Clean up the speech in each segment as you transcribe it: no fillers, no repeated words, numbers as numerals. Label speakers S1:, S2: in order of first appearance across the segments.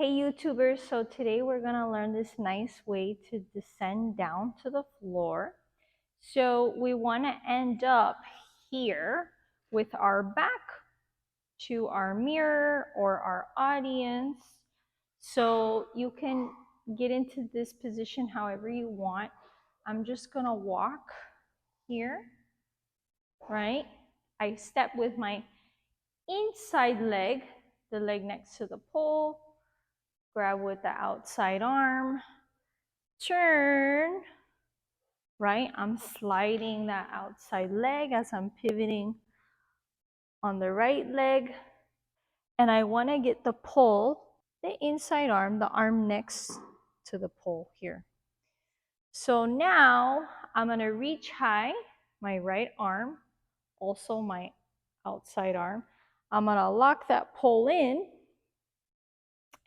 S1: Hey YouTubers, so today we're gonna learn this nice way to descend down to the floor. So we wanna end up here with our back to our mirror or our audience. So you can get into this position however you want. I'm just gonna walk here, right? I step with my inside leg, the leg next to the pole, grab with the outside arm, turn, right? I'm sliding that outside leg as I'm pivoting on the right leg. And I want to get the pole, the inside arm, the arm next to the pole here. So now I'm going to reach high, my right arm, also my outside arm. I'm going to lock that pole in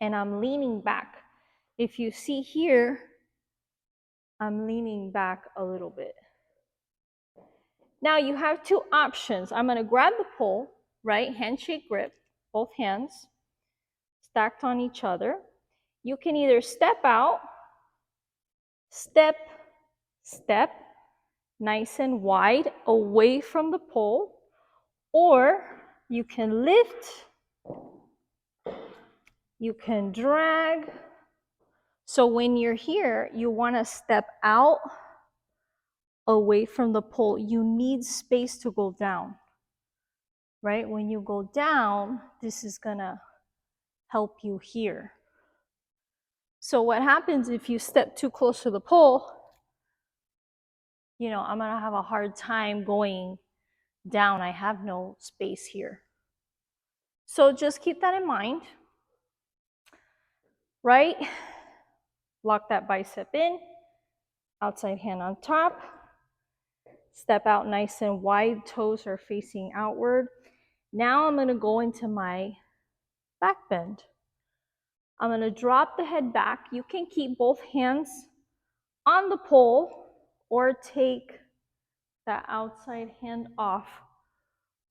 S1: and I'm leaning back. If you see here, I'm leaning back a little bit. Now you have two options. I'm going to grab the pole, right? Handshake grip, both hands stacked on each other. You can either step out, step, step, nice and wide away from the pole, or you can lift, you can drag. So when you're here, you want to step out away from the pole. You need space to go down, right? When you go down, this is gonna help you here. So what happens if you step too close to the pole, I'm gonna have a hard time going down. I have no space here. So just keep that in mind, right? Lock that bicep in, outside hand on top, step out nice and wide, toes are facing outward. Now I'm gonna go into my back bend. I'm gonna drop the head back. You can keep both hands on the pole or take that outside hand off,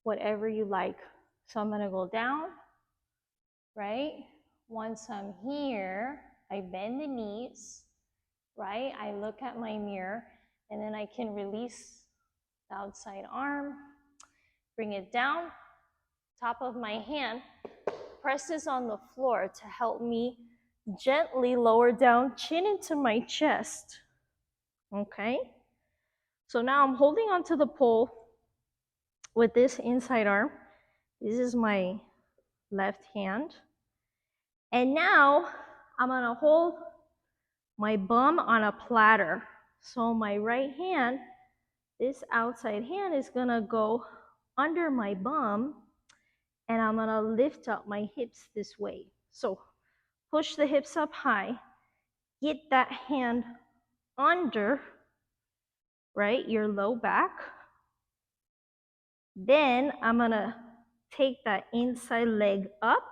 S1: whatever you like. So I'm gonna go down, right? Once I'm here, I bend the knees, right? I look at my mirror and then I can release the outside arm, bring it down, top of my hand, presses on the floor to help me gently lower down, chin into my chest, okay? So now I'm holding onto the pole with this inside arm. This is my left hand. And now I'm gonna hold my bum on a platter. So my right hand, this outside hand is gonna go under my bum and I'm gonna lift up my hips this way. So push the hips up high, get that hand under, right, your low back. Then I'm gonna take that inside leg up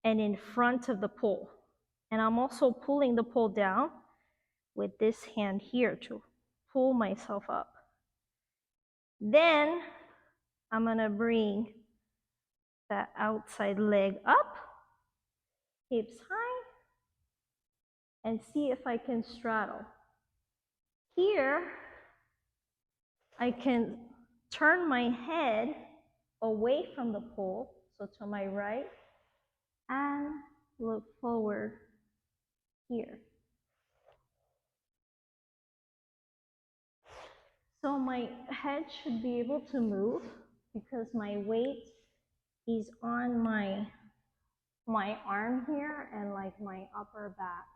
S1: and in front of the pole. And I'm also pulling the pole down with this hand here to pull myself up. Then I'm gonna bring that outside leg up, hips high, and see if I can straddle. Here, I can turn my head away from the pole, so to my right, and look forward here. So my head should be able to move because my weight is on my arm here and like my upper back,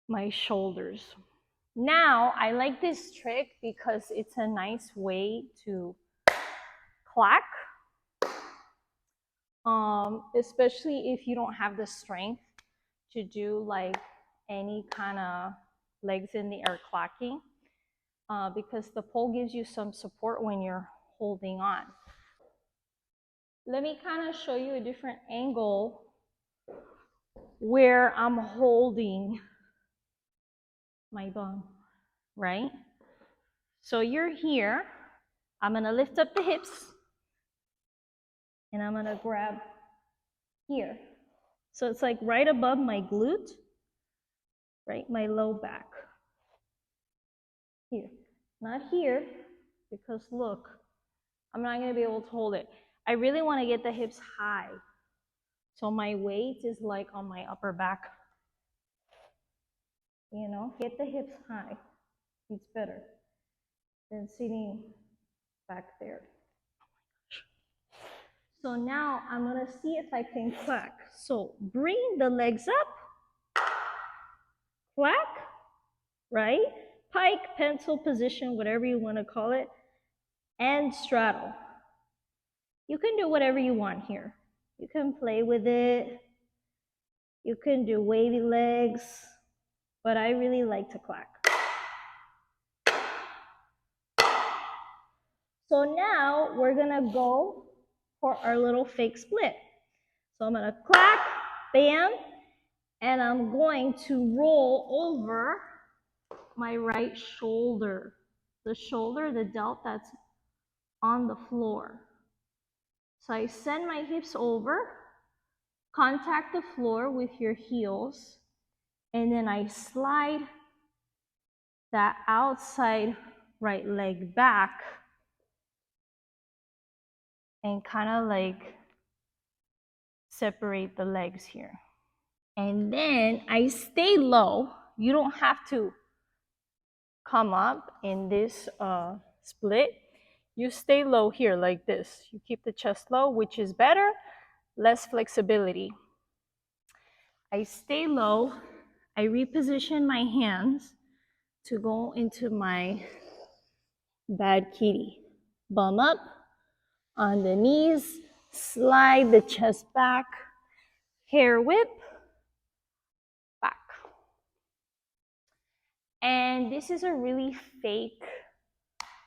S1: my shoulders. Now, I like this trick because it's a nice way to clack, especially if you don't have the strength to do like any kind of legs in the air clacking, because the pole gives you some support when you're holding on. Let me kind of show you a different angle where I'm holding my bum, right? So you're here, I'm gonna lift up the hips and I'm gonna grab here. So it's like right above my glute, right? My low back. Here, not here, because look, I'm not gonna be able to hold it. I really wanna get the hips high. So my weight is like on my upper back. You know, get the hips high. It's better than sitting back there. So now I'm gonna see if I can clack. So bring the legs up, clack, right? Pike, pencil position, whatever you wanna call it, and straddle. You can do whatever you want here. You can play with it. You can do wavy legs, but I really like to clack. So now we're gonna go for our little fake split. So I'm gonna clack, bam, and I'm going to roll over my right shoulder. The shoulder, the delt that's on the floor. So I send my hips over, contact the floor with your heels, and then I slide that outside right leg back and kind of like separate the legs here. And then I stay low. You don't have to come up in this split. You stay low here like this. You keep the chest low, which is better, less flexibility. I stay low. I reposition my hands to go into my bad kitty. Bum up on the knees, slide the chest back, hair whip, back. And this is a really fake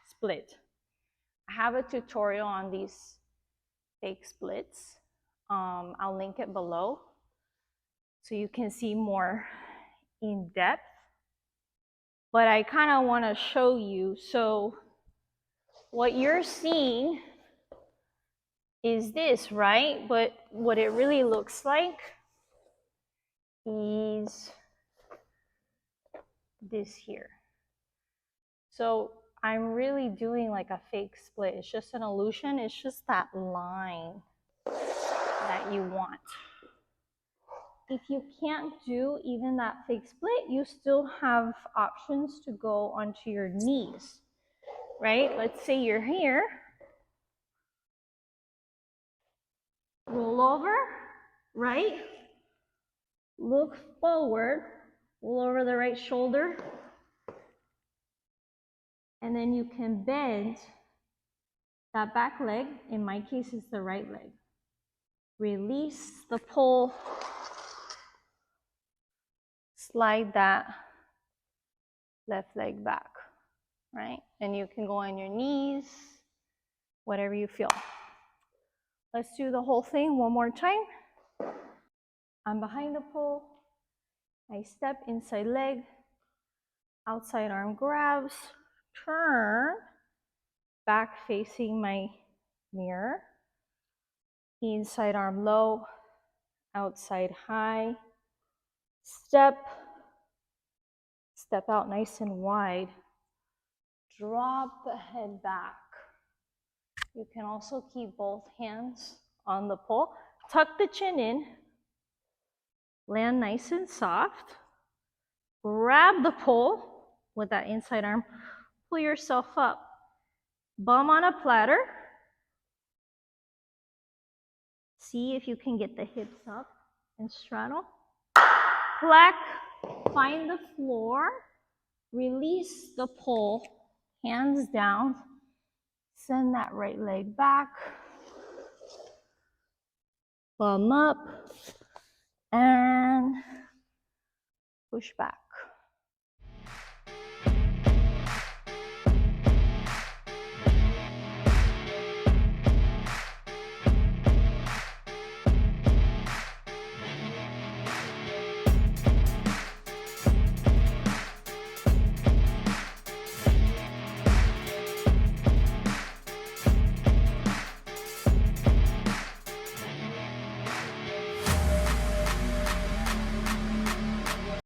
S1: split. I have a tutorial on these fake splits. I'll link it below so you can see more in depth. But I kind of want to show you. So what you're seeing is this, right? But what it really looks like is this here. So I'm really doing like a fake split. It's just an illusion. It's just that line that you want. If you can't do even that fake split, you still have options to go onto your knees, right? Let's say you're here. Roll over, right? Look forward, roll over the right shoulder. And then you can bend that back leg. In my case, it's the right leg. Release the pull. Slide that left leg back, right? And you can go on your knees, whatever you feel. Let's do the whole thing one more time. I'm behind the pole. I step inside leg, outside arm grabs, turn, back facing my mirror, inside arm low, outside high, step out nice and wide, drop the head back. You can also keep both hands on the pole, tuck the chin in, land nice and soft, grab the pole with that inside arm, pull yourself up, bum on a platter. See if you can get the hips up and straddle. Clack, find the floor, release the pole, hands down, send that right leg back, bum up, and push back.